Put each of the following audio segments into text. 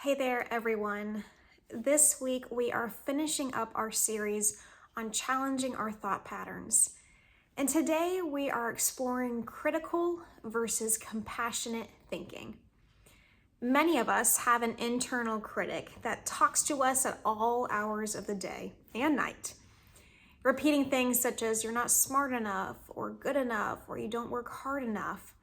Hey there, everyone. This week we are finishing up our series on challenging our thought patterns. And today we are exploring critical versus compassionate thinking. Many of us have an internal critic that talks to us at all hours of the day and night, repeating things such as "you're not smart enough," or "good enough," or "you don't work hard enough."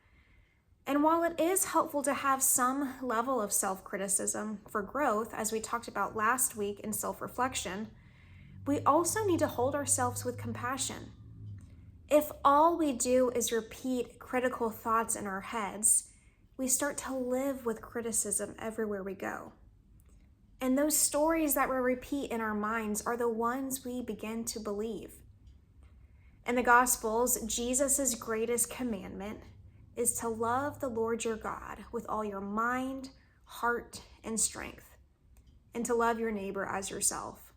And while it is helpful to have some level of self-criticism for growth, as we talked about last week in self-reflection, we also need to hold ourselves with compassion. If all we do is repeat critical thoughts in our heads, we start to live with criticism everywhere we go. And those stories that we repeat in our minds are the ones we begin to believe. In the Gospels, Jesus' greatest commandment is to love the Lord your God with all your mind, heart, and strength, and to love your neighbor as yourself.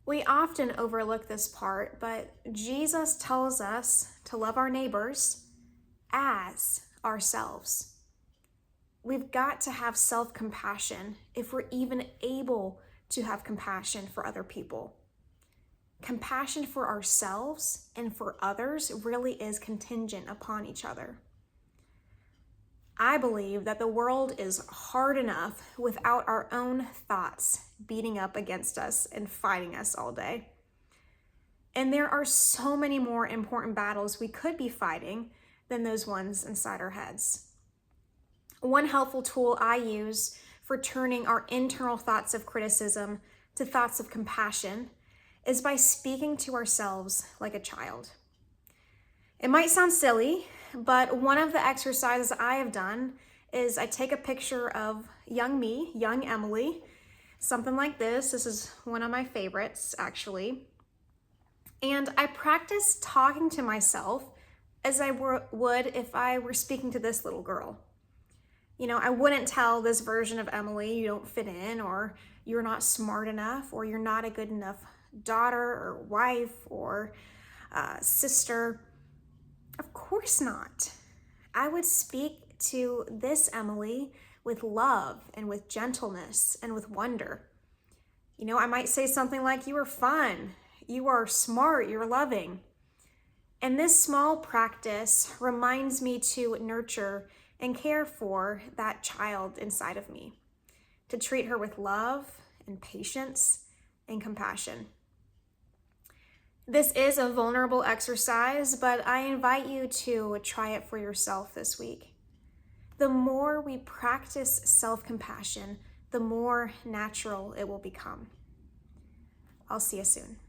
We often overlook this part, but Jesus tells us to love our neighbors as ourselves. We've got to have self-compassion if we're even able to have compassion for other people. Compassion for ourselves and for others really is contingent upon each other. I believe that the world is hard enough without our own thoughts beating up against us and fighting us all day. And there are so many more important battles we could be fighting than those ones inside our heads. One helpful tool I use for turning our internal thoughts of criticism to thoughts of compassion is by speaking to ourselves like a child. It might sound silly, but one of the exercises I have done is I take a picture of young me, young Emily, something like this. This is one of my favorites, actually. And I practice talking to myself as I would if I were speaking to this little girl. I wouldn't tell this version of Emily, "You don't fit in," or "You're not smart enough," or "You're not a good enough daughter or wife or sister." Of course not. I would speak to this Emily with love and with gentleness and with wonder. I might say something like, "You are fun, you are smart, you're loving." And this small practice reminds me to nurture and care for that child inside of me, to treat her with love and patience and compassion. This is a vulnerable exercise, but I invite you to try it for yourself this week. The more we practice self-compassion, the more natural it will become. I'll see you soon.